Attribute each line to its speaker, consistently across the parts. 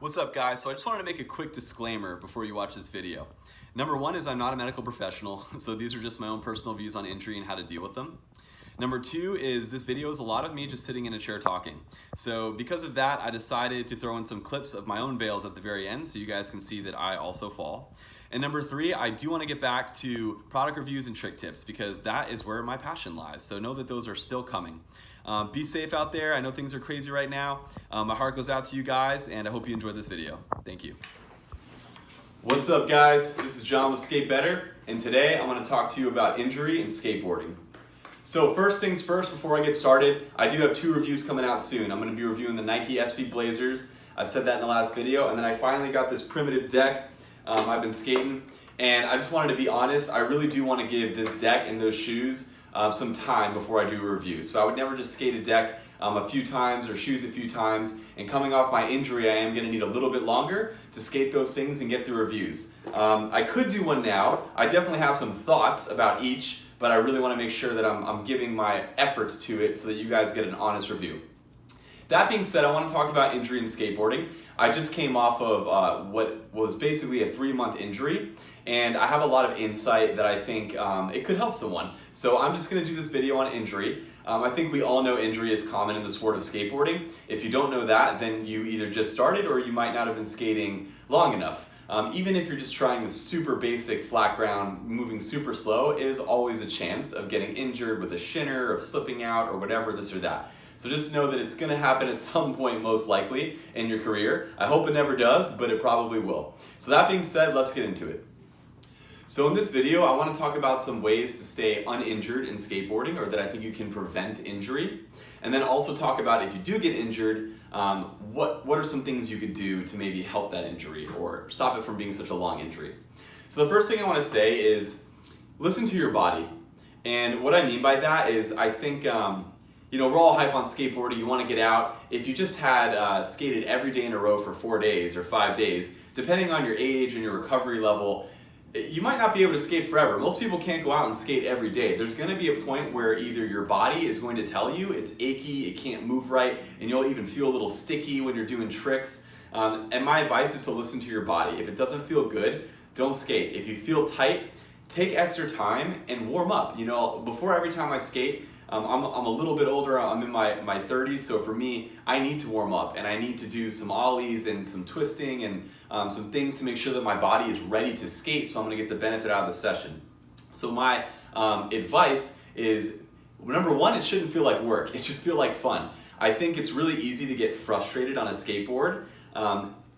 Speaker 1: What's up, guys? So I just wanted to make a quick disclaimer before you watch this video. Number one is I'm not a medical professional, so these are just my own personal views on injury and how to deal with them. Number two is this video is a lot of me just sitting in a chair talking. So because of that, I decided to throw in some clips of my own fails at the very end so you guys can see that I also fall. And number three, I do want to get back to product reviews and trick tips because that is where my passion lies. So know that those are still coming. Be safe out there. I know things are crazy right now. My heart goes out to you guys, and I hope you enjoyed this video. Thank you. What's up, guys? This is John with Skate Better, and today I'm going to talk to you about injury and skateboarding. So first things first, before I get started, I do have two reviews coming out soon. I'm going to be reviewing the Nike SB Blazers. I said that in the last video, and then I finally got this primitive deck I've been skating, and I just wanted to be honest. I really do want to give this deck and those shoes some time before I do a review. So I would never just skate a deck a few times or shoes a few times, and coming off my injury, I am going to need a little bit longer to skate those things and get the reviews. I could do one now. I definitely have some thoughts about each, but I really want to make sure that I'm giving my effort to it so that you guys get an honest review. That being said, I want to talk about injury and skateboarding. I just came off of what was basically a 3-month injury, and I have a lot of insight that I think it could help someone. So I'm just going to do this video on injury. I think we all know injury is common in the sport of skateboarding. If you don't know that, then you either just started or you might not have been skating long enough. Even if you're just trying the super basic flat ground, moving super slow, is always a chance of getting injured with a shinner, of slipping out, or whatever, this or that. So just know that it's going to happen at some point, most likely, in your career. I hope it never does, but it probably will. So that being said, let's get into it. So in this video, I want to talk about some ways to stay uninjured in skateboarding, or that I think you can prevent injury. And then also talk about, if you do get injured, what are some things you could do to maybe help that injury or stop it from being such a long injury. So the first thing I want to say is listen to your body. And what I mean by that is I think we're all hype on skateboarding. You want to get out. If you just had skated every day in a row for 4 days or 5 days, depending on your age and your recovery level, you might not be able to skate forever. Most people can't go out and skate every day. There's going to be a point where either your body is going to tell you it's achy, it can't move right, and you'll even feel a little sticky when you're doing tricks. And my advice is to listen to your body. If it doesn't feel good, don't skate. If you feel tight, take extra time and warm up. Before every time I skate, I'm a little bit older. I'm in my 30s, so for me, I need to warm up and I need to do some ollies and some twisting and some things to make sure that my body is ready to skate, so I'm going to get the benefit out of the session. So my advice is, number one, it shouldn't feel like work. It should feel like fun. I think it's really easy to get frustrated on a skateboard.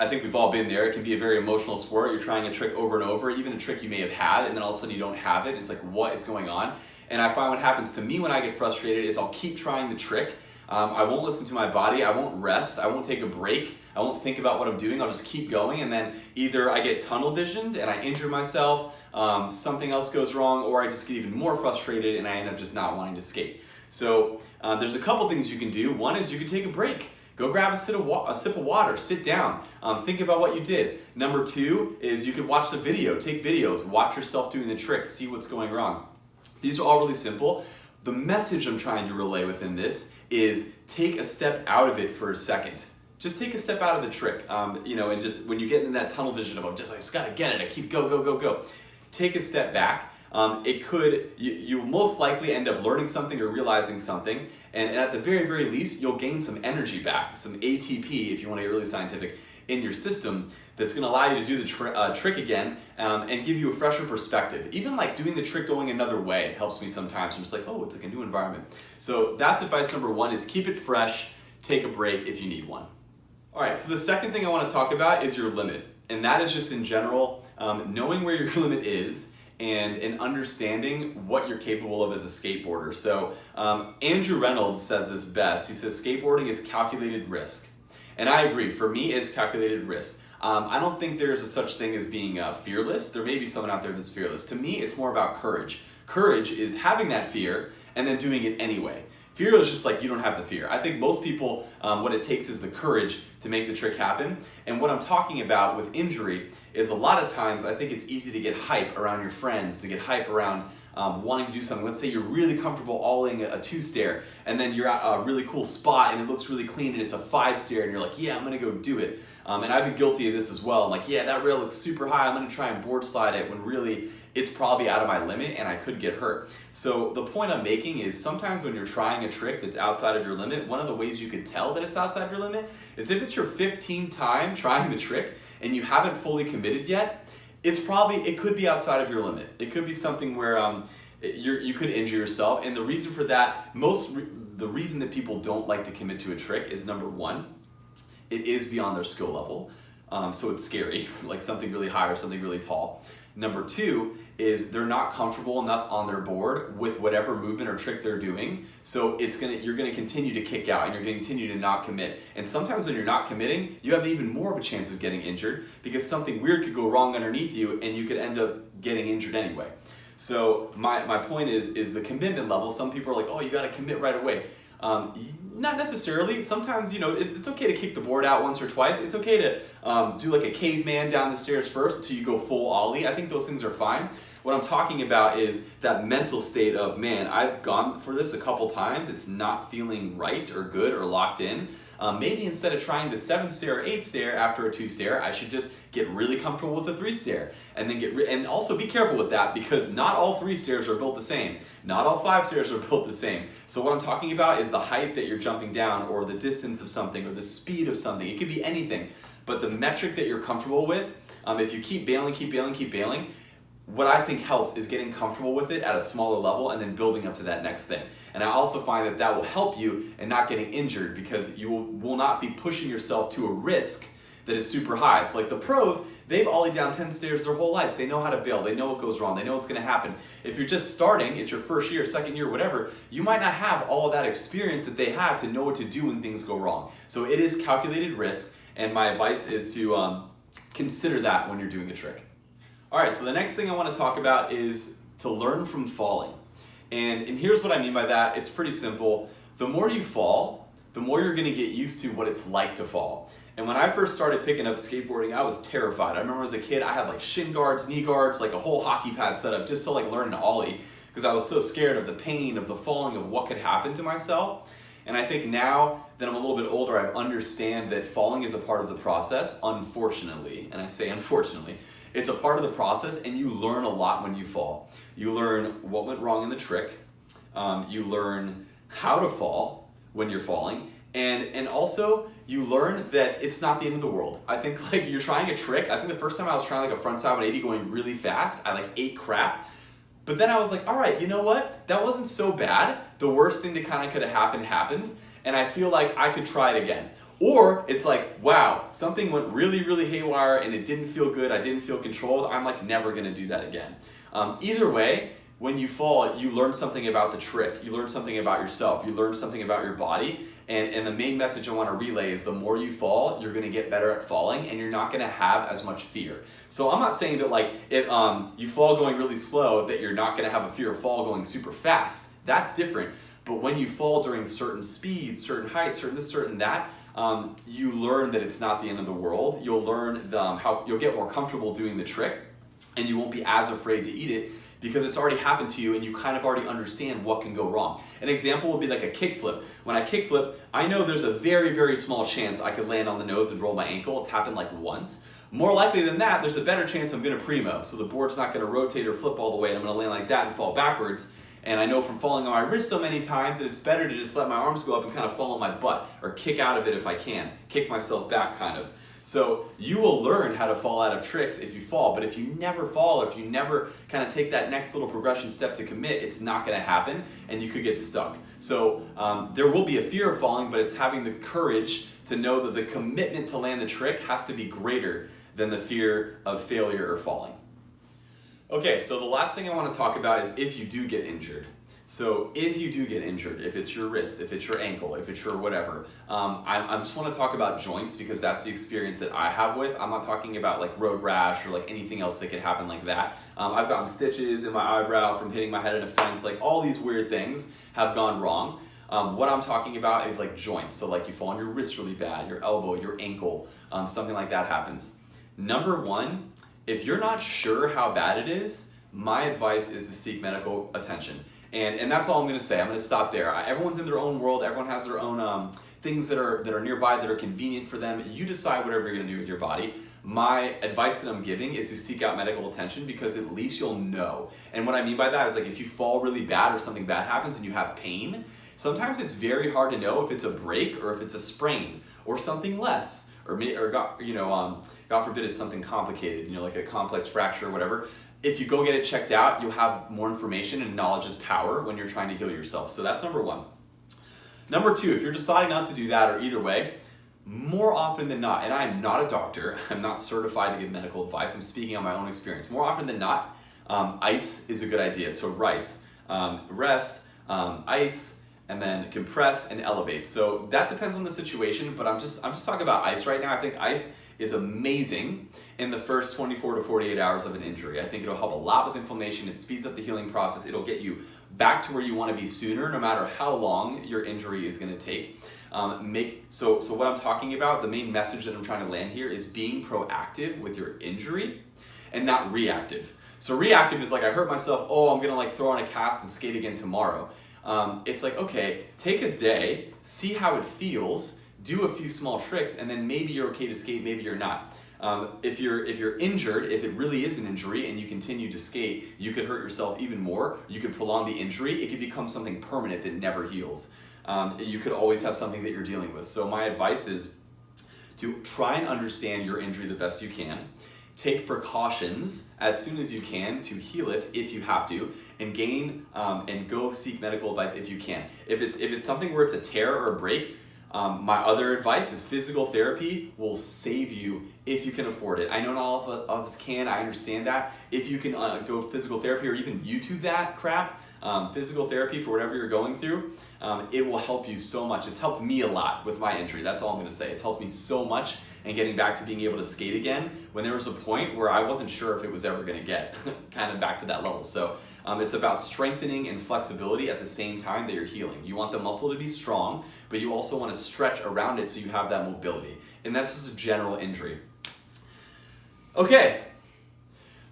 Speaker 1: I think we've all been there. It can be a very emotional sport. You're trying a trick over and over, even a trick you may have had, and then all of a sudden you don't have it. It's like, what is going on? And I find what happens to me when I get frustrated is I'll keep trying the trick. I won't listen to my body. I won't rest. I won't take a break. I won't think about what I'm doing. I'll just keep going, and then either I get tunnel visioned and I injure myself, something else goes wrong, or I just get even more frustrated and I end up just not wanting to skate. So there's a couple things you can do. One is you can take a break. Go grab a sip of water, sit down, think about what you did. Number two is you can watch the video, take videos, watch yourself doing the tricks, see what's going wrong. These are all really simple. The message I'm trying to relay within this is take a step out of it for a second. Just take a step out of the trick, and just when you get in that tunnel vision of I just gotta get it, I keep go. Take a step back. You most likely end up learning something or realizing something, and at the very, very least, you'll gain some energy back, some ATP, if you want to get really scientific, in your system that's going to allow you to do the trick again and give you a fresher perspective. Even like doing the trick going another way helps me sometimes. I'm just like, oh, it's like a new environment. So that's advice number one, is keep it fresh, take a break if you need one. All right, so the second thing I want to talk about is your limit. And that is just in general, knowing where your limit is and understanding what you're capable of as a skateboarder. So Andrew Reynolds says this best. He says, skateboarding is calculated risk. And I agree, for me, it's calculated risk. I don't think there's a such thing as being fearless. There may be someone out there that's fearless. To me, it's more about courage. Courage is having that fear and then doing it anyway. Fear is just like you don't have the fear. I think most people, what it takes is the courage to make the trick happen. And what I'm talking about with injury is a lot of times I think it's easy to get hype around your friends, to get hype around wanting to do something. Let's say you're really comfortable olling a 2-stair, and then you're at a really cool spot and it looks really clean and it's a 5-stair, and you're like, yeah, I'm gonna go do it. And I've been guilty of this as well. I'm like, yeah, that rail looks super high, I'm gonna try and board slide it, when really it's probably out of my limit and I could get hurt. So the point I'm making is sometimes when you're trying a trick that's outside of your limit, one of the ways you could tell that it's outside your limit is if it's your 15th time trying the trick and you haven't fully committed yet, it could be outside of your limit. It could be something where you could injure yourself. And the reason for that, the reason that people don't like to commit to a trick is, number one, it is beyond their skill level. So it's scary, like something really high or something really tall. Number two is they're not comfortable enough on their board with whatever movement or trick they're doing. So you're gonna continue to kick out and you're gonna continue to not commit. And sometimes when you're not committing, you have even more of a chance of getting injured because something weird could go wrong underneath you and you could end up getting injured anyway. So my point is the commitment level. Some people are like, oh, you gotta commit right away. Not necessarily. Sometimes, it's okay to kick the board out once or twice. It's okay to do like a caveman down the stairs first until you go full ollie. I think those things are fine. What I'm talking about is that mental state of, man, I've gone for this a couple times. It's not feeling right or good or locked in. Maybe instead of trying the 7-stair or 8-stair after a 2-stair, I should just get really comfortable with the 3-stair. And then and also be careful with that because not all 3-stairs are built the same. Not all 5-stairs are built the same. So what I'm talking about is the height that you're jumping down or the distance of something or the speed of something. It could be anything. But the metric that you're comfortable with, if you keep bailing, what I think helps is getting comfortable with it at a smaller level and then building up to that next thing. And I also find that will help you in not getting injured because you will not be pushing yourself to a risk that is super high. So like the pros, they've ollied down 10 stairs their whole lives. They know how to bail. They know what goes wrong. They know what's going to happen. If you're just starting, it's your first year, second year, whatever, you might not have all of that experience that they have to know what to do when things go wrong. So it is calculated risk, and my advice is to consider that when you're doing a trick. All right, so the next thing I want to talk about is to learn from falling. And here's what I mean by that. It's pretty simple. The more you fall, the more you're going to get used to what it's like to fall. And when I first started picking up skateboarding, I was terrified. I remember as a kid, I had like shin guards, knee guards, like a whole hockey pad set up just to like learn an ollie because I was so scared of the pain, of the falling, of what could happen to myself. And I think now that I'm a little bit older, I understand that falling is a part of the process, unfortunately. And I say unfortunately. It's a part of the process, and you learn a lot when you fall. You learn what went wrong in the trick. You learn how to fall when you're falling. And also, you learn that it's not the end of the world. I think like you're trying a trick. I think the first time I was trying like a frontside 180 going really fast, I like ate crap. But then I was like, all right, you know what? That wasn't so bad. The worst thing that kind of could have happened. And I feel like I could try it again. Or it's like, wow, something went really, really haywire and it didn't feel good. I didn't feel controlled. I'm like never gonna do that again. Either way, when you fall, you learn something about the trick. You learn something about yourself. You learn something about your body. And the main message I want to relay is the more you fall, you're going to get better at falling and you're not going to have as much fear. So I'm not saying that like if you fall going really slow that you're not going to have a fear of fall going super fast. That's different. But when you fall during certain speeds, certain heights, certain this, certain that, you learn that it's not the end of the world. You'll learn how you'll get more comfortable doing the trick and you won't be as afraid to eat it because it's already happened to you and you kind of already understand what can go wrong. An example would be like a kickflip. When I kickflip, I know there's a very, very small chance I could land on the nose and roll my ankle. It's happened like once. More likely than that, there's a better chance I'm gonna primo. So the board's not gonna rotate or flip all the way and I'm gonna land like that and fall backwards. And I know from falling on my wrist so many times that it's better to just let my arms go up and kind of fall on my butt or kick out of it if I can. Kick myself back kind of. So you will learn how to fall out of tricks if you fall, but if you never fall, or if you never kind of take that next little progression step to commit, it's not gonna happen and you could get stuck. So there will be a fear of falling, but it's having the courage to know that the commitment to land the trick has to be greater than the fear of failure or falling. Okay, so the last thing I want to talk about is if you do get injured. So if you do get injured, if it's your wrist, if it's your ankle, if it's your whatever, I just want to talk about joints because that's the experience that I have with. I'm not talking about like road rash or like anything else that could happen like that. I've gotten stitches in my eyebrow from hitting my head in a fence, like all these weird things have gone wrong. What I'm talking about is like joints. So like you fall on your wrist really bad, your elbow, your ankle, something like that happens. Number one, if you're not sure how bad it is, my advice is to seek medical attention. And that's all I'm gonna say. I'm gonna stop there. Everyone's in their own world, everyone has their own things that are nearby that are convenient for them. You decide whatever you're gonna do with your body. My advice that I'm giving is to seek out medical attention, because at least you'll know. And what I mean by that is, like, if you fall really bad or something bad happens and you have pain, sometimes it's very hard to know if it's a break or if it's a sprain or something less, or God forbid it's something complicated, like a complex fracture or whatever. If you go get it checked out, you'll have more information, and knowledge is power when you're trying to heal yourself. So that's number one. Number two, if you're deciding not to do that, or either way, more often than not, and I'm not a doctor, I'm not certified to give medical advice, I'm speaking on my own experience. More often than not, ice is a good idea. So rice, rest, ice, and then compress and elevate. So that depends on the situation, but I'm just talking about ice right now. I think ice is amazing in the first 24 to 48 hours of an injury. I think it'll help a lot with inflammation. It speeds up the healing process. It'll get you back to where you want to be sooner, no matter how long your injury is going to take. So what I'm talking about, the main message that I'm trying to land here, is being proactive with your injury and not reactive. So reactive is like, I hurt myself, oh, I'm gonna throw on a cast and skate again tomorrow. It's like, okay, take a day, see how it feels, do a few small tricks, and then maybe you're okay to skate, maybe you're not. If you're injured, if it really is an injury and you continue to skate, you could hurt yourself even more. You could prolong the injury. It could become something permanent that never heals. You could always have something that you're dealing with. So my advice is to try and understand your injury the best you can. Take precautions as soon as you can to heal it if you have to, and and go seek medical advice if you can. If it's something where it's a tear or a break, my other advice is physical therapy will save you if you can afford it. I know not all of us can, I understand that. If you can go physical therapy, or even YouTube that crap, physical therapy for whatever you're going through, it will help you so much. It's helped me a lot with my injury, that's all I'm gonna say. It's helped me so much in getting back to being able to skate again, when there was a point where I wasn't sure if it was ever gonna get kind of back to that level. So it's about strengthening and flexibility at the same time that you're healing. You want the muscle to be strong, but you also want to stretch around it so you have that mobility. And that's just a general injury. Okay,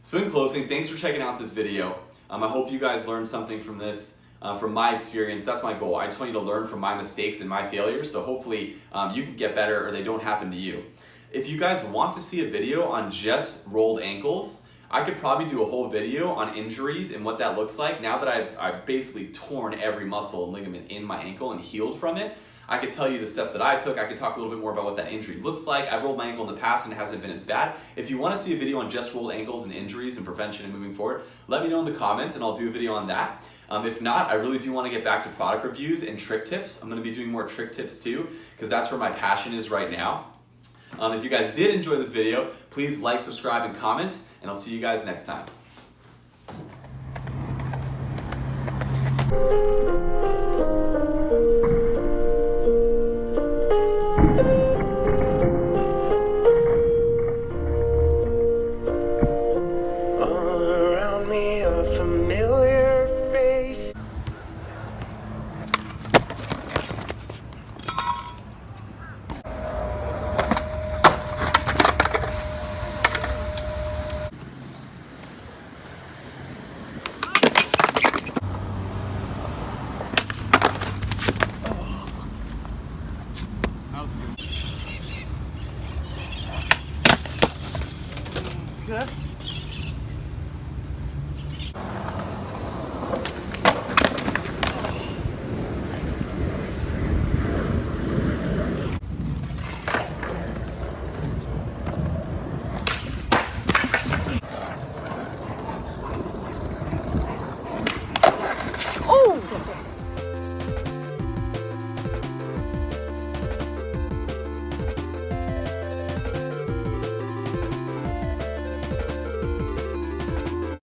Speaker 1: so in closing, thanks for checking out this video. I hope you guys learned something from this. From my experience, that's my goal. I just want you to learn from my mistakes and my failures, so hopefully you can get better or they don't happen to you. If you guys want to see a video on just rolled ankles, I could probably do a whole video on injuries and what that looks like. Now that I've basically torn every muscle and ligament in my ankle and healed from it, I could tell you the steps that I took. I could talk a little bit more about what that injury looks like. I've rolled my ankle in the past and it hasn't been as bad. If you want to see a video on just rolled ankles and injuries and prevention and moving forward, let me know in the comments and I'll do a video on that. If not, I really do want to get back to product reviews and trick tips. I'm going to be doing more trick tips too, because that's where my passion is right now. If you guys did enjoy this video, please like, subscribe, and comment, and I'll see you guys next time.
Speaker 2: All around me a familiar face.
Speaker 3: Good.